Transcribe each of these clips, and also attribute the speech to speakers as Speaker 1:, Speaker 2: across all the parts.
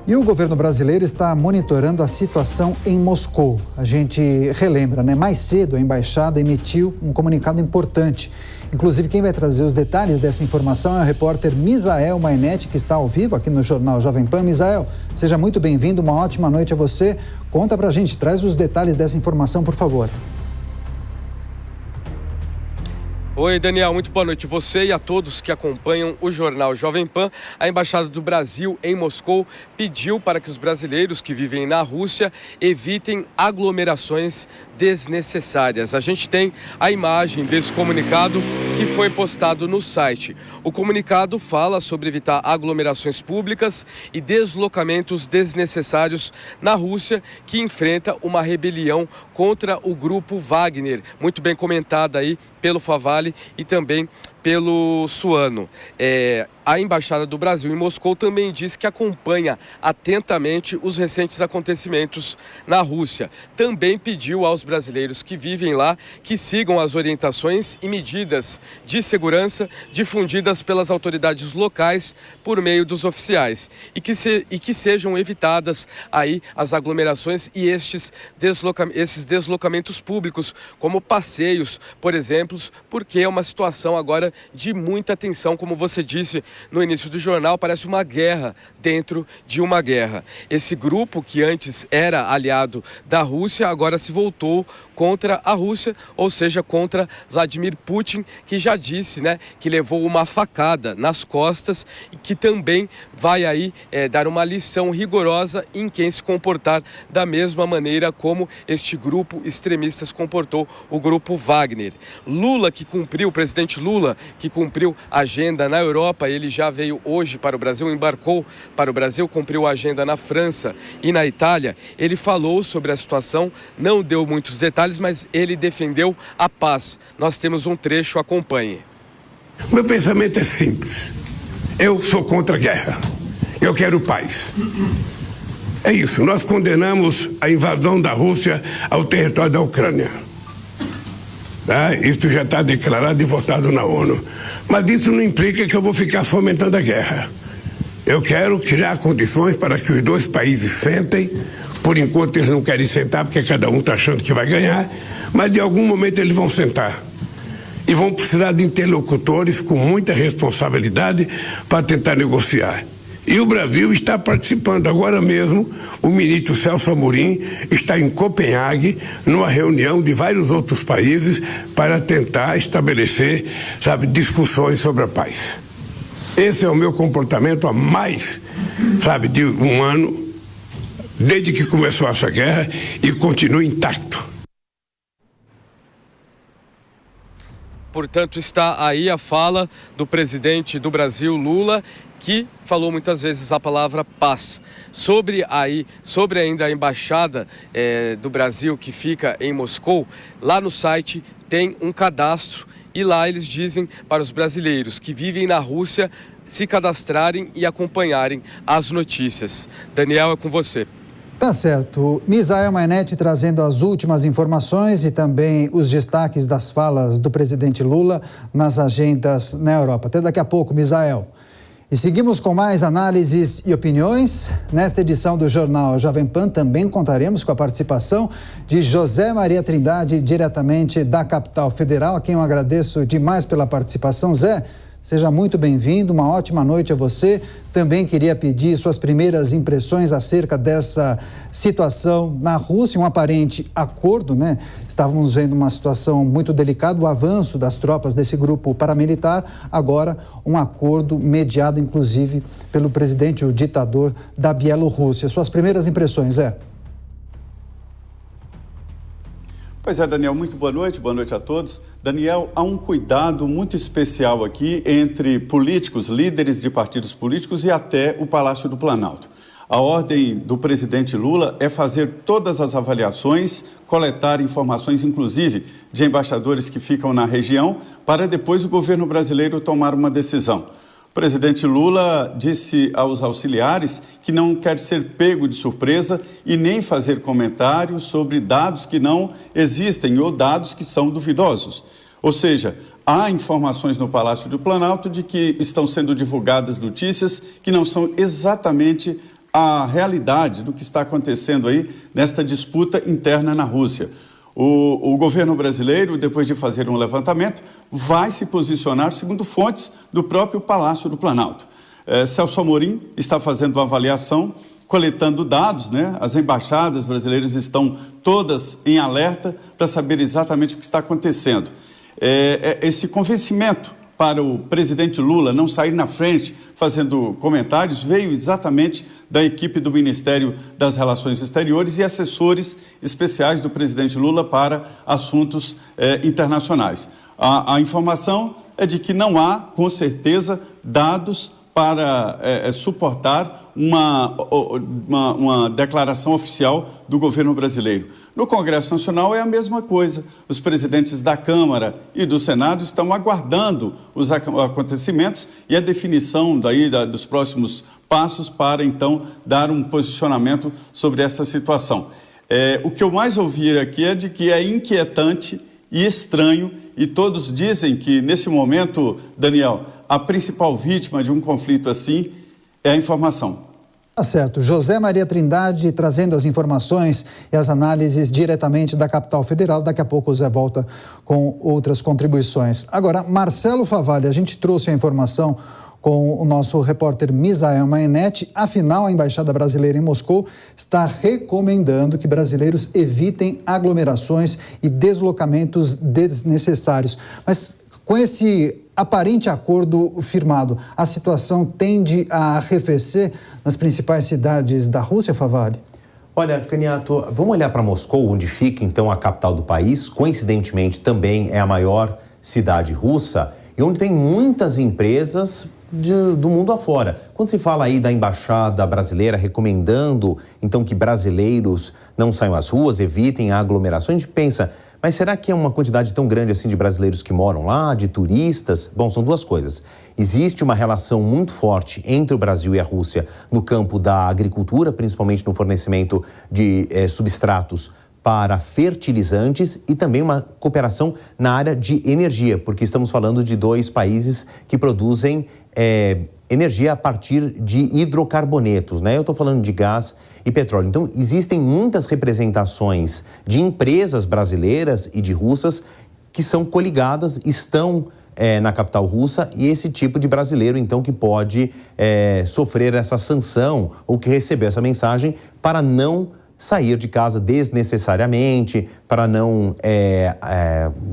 Speaker 1: E o governo brasileiro está monitorando a situação em Moscou. A gente relembra, né? Mais cedo a embaixada emitiu um comunicado importante. Inclusive, quem vai trazer os detalhes dessa informação é o repórter Misael Mainetti, que está ao vivo aqui no Jornal Jovem Pan. Misael, seja muito bem-vindo, uma ótima noite a você. Conta pra gente, traz os detalhes dessa informação, por favor.
Speaker 2: Oi, Daniel, muito boa noite. Você e a todos que acompanham o Jornal Jovem Pan. A Embaixada do Brasil em Moscou pediu para que os brasileiros que vivem na Rússia evitem aglomerações desnecessárias. A gente tem a imagem desse comunicado que foi postado no site. O comunicado fala sobre evitar aglomerações públicas e deslocamentos desnecessários na Rússia, que enfrenta uma rebelião contra o grupo Wagner, muito bem comentada aí pelo Favale e também pelo Suano. A Embaixada do Brasil em Moscou também diz que acompanha atentamente os recentes acontecimentos na Rússia. Também pediu aos brasileiros que vivem lá que sigam as orientações e medidas de segurança difundidas pelas autoridades locais por meio dos oficiais e que sejam evitadas aí as aglomerações e esses deslocamentos públicos, como passeios, por exemplo, porque é uma situação agora de muita tensão, como você disse no início do jornal, parece uma guerra dentro de uma guerra. Esse grupo, que antes era aliado da Rússia, agora se voltou contra a Rússia, ou seja, contra Vladimir Putin, que já disse, né, que levou uma facada nas costas e que também vai aí dar uma lição rigorosa em quem se comportar da mesma maneira como este grupo extremista se comportou, o grupo Wagner. O presidente Lula, que cumpriu a agenda na Europa, ele já veio hoje para o Brasil, embarcou para o Brasil, cumpriu a agenda na França e na Itália. Ele falou sobre a situação, não deu muitos detalhes, mas ele defendeu a paz. Nós temos um trecho, acompanhe.
Speaker 3: Meu pensamento é simples. Eu sou contra a guerra. Eu quero paz. É isso. Nós condenamos a invasão da Rússia ao território da Ucrânia. Isso já está declarado e votado na ONU. Mas isso não implica que eu vou ficar fomentando a guerra. Eu quero criar condições para que os dois países sentem. Por enquanto eles não querem sentar porque cada um está achando que vai ganhar, mas de algum momento eles vão sentar. E vão precisar de interlocutores com muita responsabilidade para tentar negociar. E o Brasil está participando. Agora mesmo, o ministro Celso Amorim está em Copenhague, numa reunião de vários outros países para tentar estabelecer, discussões sobre a paz. Esse é o meu comportamento há mais, de um ano, desde que começou essa guerra, e continua intacto.
Speaker 2: Portanto, está aí a fala do presidente do Brasil, Lula, que falou muitas vezes a palavra paz. Sobre ainda a embaixada do Brasil que fica em Moscou, lá no site tem um cadastro e lá eles dizem para os brasileiros que vivem na Rússia se cadastrarem e acompanharem as notícias. Daniel, é com você.
Speaker 1: Tá certo. Misael Mainetti trazendo as últimas informações e também os destaques das falas do presidente Lula nas agendas na Europa. Até daqui a pouco, Misael. E seguimos com mais análises e opiniões. Nesta edição do Jornal Jovem Pan também contaremos com a participação de José Maria Trindade, diretamente da capital federal, a quem eu agradeço demais pela participação. Zé, seja muito bem-vindo, uma ótima noite a você. Também queria pedir suas primeiras impressões acerca dessa situação na Rússia, um aparente acordo, né? Estávamos vendo uma situação muito delicada, o avanço das tropas desse grupo paramilitar, agora um acordo mediado, inclusive, pelo presidente, o ditador da Bielorrússia. Suas primeiras impressões, Zé?
Speaker 4: Pois é, Daniel, muito boa noite a todos. Daniel, há um cuidado muito especial aqui entre políticos, líderes de partidos políticos e até o Palácio do Planalto. A ordem do presidente Lula é fazer todas as avaliações, coletar informações, inclusive de embaixadores que ficam na região, para depois o governo brasileiro tomar uma decisão. O presidente Lula disse aos auxiliares que não quer ser pego de surpresa e nem fazer comentários sobre dados que não existem ou dados que são duvidosos. Ou seja, há informações no Palácio do Planalto de que estão sendo divulgadas notícias que não são exatamente a realidade do que está acontecendo aí nesta disputa interna na Rússia. O governo brasileiro, depois de fazer um levantamento, vai se posicionar segundo fontes do próprio Palácio do Planalto. Celso Amorim está fazendo uma avaliação, coletando dados, né? As embaixadas brasileiras estão todas em alerta para saber exatamente o que está acontecendo. Esse convencimento para o presidente Lula não sair na frente fazendo comentários veio exatamente da equipe do Ministério das Relações Exteriores e assessores especiais do presidente Lula para assuntos internacionais. A informação é de que não há, com certeza, dados para suportar uma declaração oficial do governo brasileiro. No Congresso Nacional é a mesma coisa. Os presidentes da Câmara e do Senado estão aguardando os acontecimentos e a definição dos próximos passos para, então, dar um posicionamento sobre essa situação. O que eu mais ouvi aqui é de que é inquietante e estranho, e todos dizem que, nesse momento, Daniel, a principal vítima de um conflito assim é a informação.
Speaker 1: Tá certo. José Maria Trindade trazendo as informações e as análises diretamente da capital federal. Daqui a pouco o Zé volta com outras contribuições. Agora, Marcelo Favalli, a gente trouxe a informação com o nosso repórter Misael Mainetti. Afinal, a Embaixada Brasileira em Moscou está recomendando que brasileiros evitem aglomerações e deslocamentos desnecessários. Mas com esse aparente acordo firmado, a situação tende a arrefecer nas principais cidades da Rússia, Favalli?
Speaker 5: Olha, Caniato, vamos olhar para Moscou, onde fica então a capital do país, coincidentemente também é a maior cidade russa e onde tem muitas empresas do mundo afora. Quando se fala aí da Embaixada Brasileira recomendando então que brasileiros não saiam às ruas, evitem aglomerações, a gente pensa, mas será que é uma quantidade tão grande assim de brasileiros que moram lá, de turistas? Bom, são duas coisas. Existe uma relação muito forte entre o Brasil e a Rússia no campo da agricultura, principalmente no fornecimento de substratos para fertilizantes e também uma cooperação na área de energia, porque estamos falando de dois países que produzem energia a partir de hidrocarbonetos, né? Eu estou falando de gás e petróleo. Então, existem muitas representações de empresas brasileiras e de russas que são coligadas, estão na capital russa, e esse tipo de brasileiro, então, que pode sofrer essa sanção ou que recebeu essa mensagem para não sair de casa desnecessariamente, para não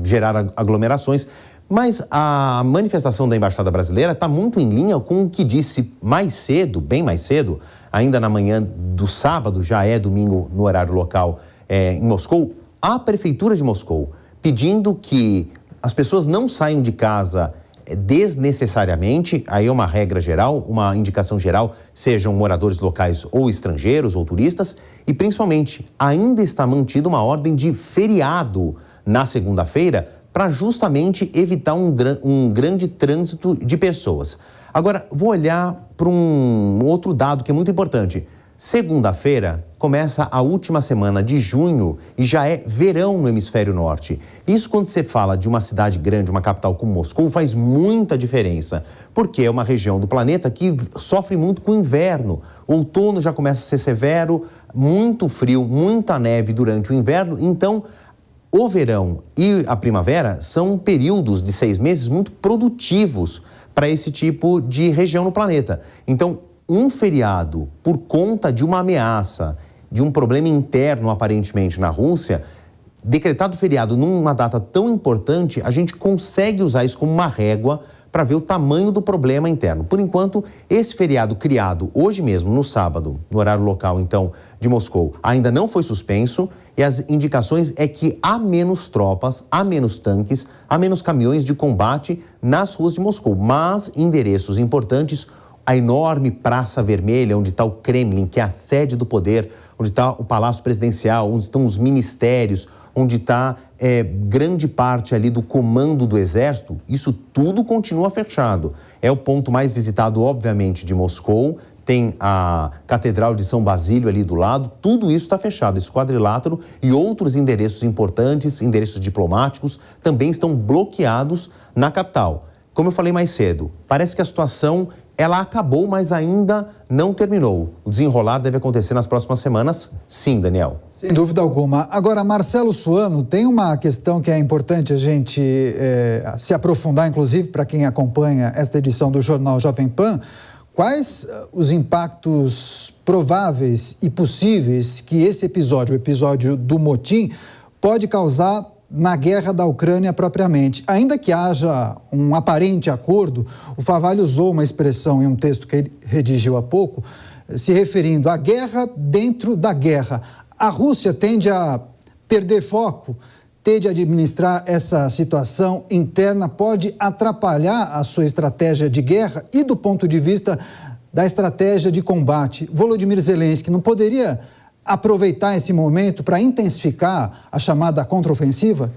Speaker 5: gerar aglomerações. Mas a manifestação da Embaixada Brasileira está muito em linha com o que disse mais cedo, bem mais cedo, ainda na manhã do sábado, já é domingo no horário local em Moscou, a Prefeitura de Moscou, pedindo que as pessoas não saiam de casa desnecessariamente, aí é uma regra geral, uma indicação geral, sejam moradores locais ou estrangeiros ou turistas, e principalmente ainda está mantida uma ordem de feriado na segunda-feira para justamente evitar um grande trânsito de pessoas. Agora, vou olhar para um outro dado que é muito importante. Segunda-feira começa a última semana de junho e já é verão no hemisfério norte. Isso, quando você fala de uma cidade grande, uma capital como Moscou, faz muita diferença, porque é uma região do planeta que sofre muito com o inverno. O outono já começa a ser severo, muito frio, muita neve durante o inverno, então o verão e a primavera são períodos de 6 meses muito produtivos para esse tipo de região no planeta. Então, um feriado por conta de uma ameaça, de um problema interno aparentemente na Rússia, decretado feriado numa data tão importante, a gente consegue usar isso como uma régua para ver o tamanho do problema interno. Por enquanto, esse feriado criado hoje mesmo, no sábado, no horário local, então, de Moscou, ainda não foi suspenso, e as indicações é que há menos tropas, há menos tanques, há menos caminhões de combate nas ruas de Moscou, mas endereços importantes, a enorme Praça Vermelha, onde está o Kremlin, que é a sede do poder, onde está o Palácio Presidencial, onde estão os ministérios, onde está grande parte ali do comando do Exército, isso tudo continua fechado. É o ponto mais visitado, obviamente, de Moscou, tem a Catedral de São Basílio ali do lado, tudo isso está fechado. Esse quadrilátero e outros endereços importantes, endereços diplomáticos, também estão bloqueados na capital. Como eu falei mais cedo, parece que a situação ela acabou, mas ainda não terminou. O desenrolar deve acontecer nas próximas semanas, sim, Daniel.
Speaker 1: Sem dúvida alguma. Agora, Marcelo Suano, tem uma questão que é importante a gente se aprofundar, inclusive, para quem acompanha esta edição do Jornal Jovem Pan. Quais os impactos prováveis e possíveis que esse episódio, o episódio do motim, pode causar na guerra da Ucrânia propriamente? Ainda que haja um aparente acordo, o Favalli usou uma expressão em um texto que ele redigiu há pouco, se referindo à guerra dentro da guerra. A Rússia tende a perder foco, tende a administrar essa situação interna, pode atrapalhar a sua estratégia de guerra e do ponto de vista da estratégia de combate. Volodymyr Zelensky não poderia aproveitar esse momento para intensificar a chamada contraofensiva?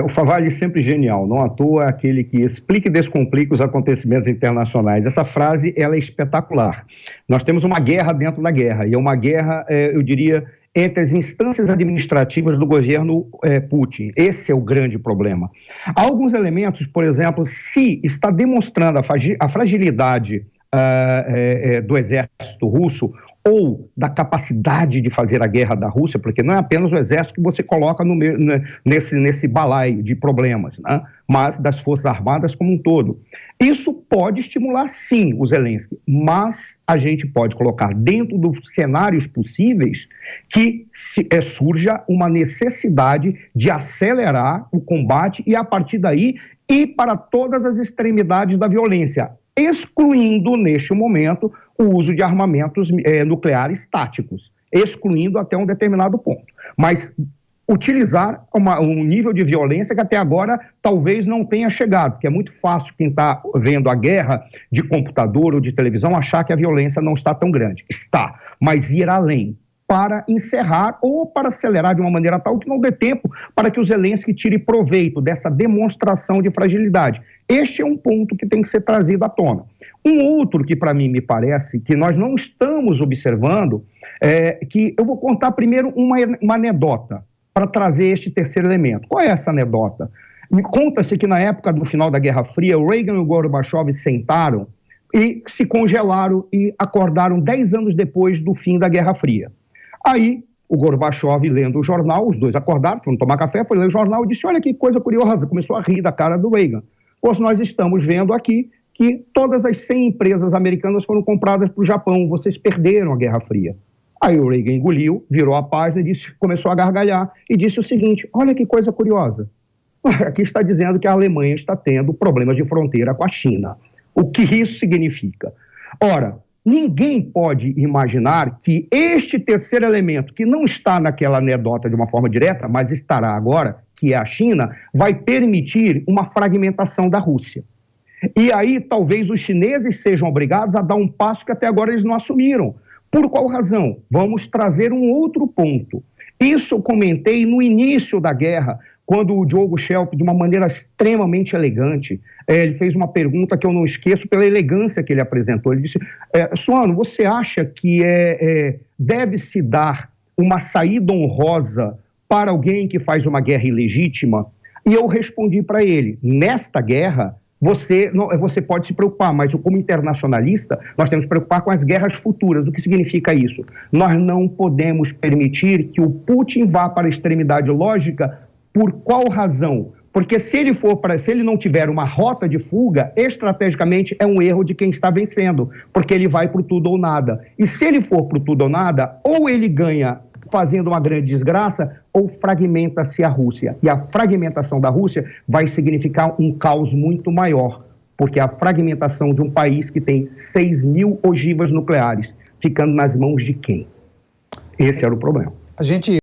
Speaker 6: O Favalli é sempre genial, não à toa é aquele que explica e descomplica os acontecimentos internacionais. Essa frase, ela é espetacular. Nós temos uma guerra dentro da guerra, e é uma guerra, eu diria, entre as instâncias administrativas do governo Putin. Esse é o grande problema. Há alguns elementos, por exemplo, se está demonstrando a fragilidade do exército russo, ou da capacidade de fazer a guerra da Rússia, porque não é apenas o exército que você coloca nesse balaio de problemas, né? Mas das Forças Armadas como um todo. Isso pode estimular, sim, o Zelensky, mas a gente pode colocar dentro dos cenários possíveis que surja uma necessidade de acelerar o combate e, a partir daí, ir para todas as extremidades da violência, excluindo, neste momento, o uso de armamentos nucleares táticos, excluindo até um determinado ponto. Mas utilizar um nível de violência que até agora talvez não tenha chegado, porque é muito fácil quem está vendo a guerra de computador ou de televisão achar que a violência não está tão grande. Está, mas ir além, para encerrar ou para acelerar de uma maneira tal que não dê tempo para que o Zelensky tire proveito dessa demonstração de fragilidade. Este é um ponto que tem que ser trazido à tona. Um outro que, para mim, me parece que nós não estamos observando, que eu vou contar primeiro uma anedota para trazer este terceiro elemento. Qual é essa anedota? Conta-se que na época do final da Guerra Fria, o Reagan e o Gorbachev sentaram e se congelaram e acordaram 10 anos depois do fim da Guerra Fria. Aí, o Gorbachev, lendo o jornal, os dois acordaram, foram tomar café, foi ler o jornal e disse, olha que coisa curiosa, começou a rir da cara do Reagan. Pois nós estamos vendo aqui que todas as 100 empresas americanas foram compradas para o Japão, vocês perderam a Guerra Fria. Aí o Reagan engoliu, virou a página, começou a gargalhar e disse o seguinte, olha que coisa curiosa, aqui está dizendo que a Alemanha está tendo problemas de fronteira com a China. O que isso significa? Ora, ninguém pode imaginar que este terceiro elemento, que não está naquela anedota de uma forma direta, mas estará agora, que é a China, vai permitir uma fragmentação da Rússia. E aí, talvez os chineses sejam obrigados a dar um passo que até agora eles não assumiram. Por qual razão? Vamos trazer um outro ponto. Isso eu comentei no início da guerra, quando o Diogo Schelp, de uma maneira extremamente elegante, ele fez uma pergunta que eu não esqueço pela elegância que ele apresentou. Ele disse, Suano, você acha que deve-se dar uma saída honrosa para alguém que faz uma guerra ilegítima? E eu respondi para ele, nesta guerra, você pode se preocupar, mas como internacionalista, nós temos que preocupar com as guerras futuras. O que significa isso? Nós não podemos permitir que o Putin vá para a extremidade lógica. Por qual razão? Porque se ele não tiver uma rota de fuga, estrategicamente é um erro de quem está vencendo, porque ele vai para o tudo ou nada. E se ele for para o tudo ou nada, ou ele ganha fazendo uma grande desgraça, ou fragmenta-se a Rússia. E a fragmentação da Rússia vai significar um caos muito maior, porque a fragmentação de um país que tem 6.000 ogivas nucleares, ficando nas mãos de quem? Esse era o problema.
Speaker 1: A gente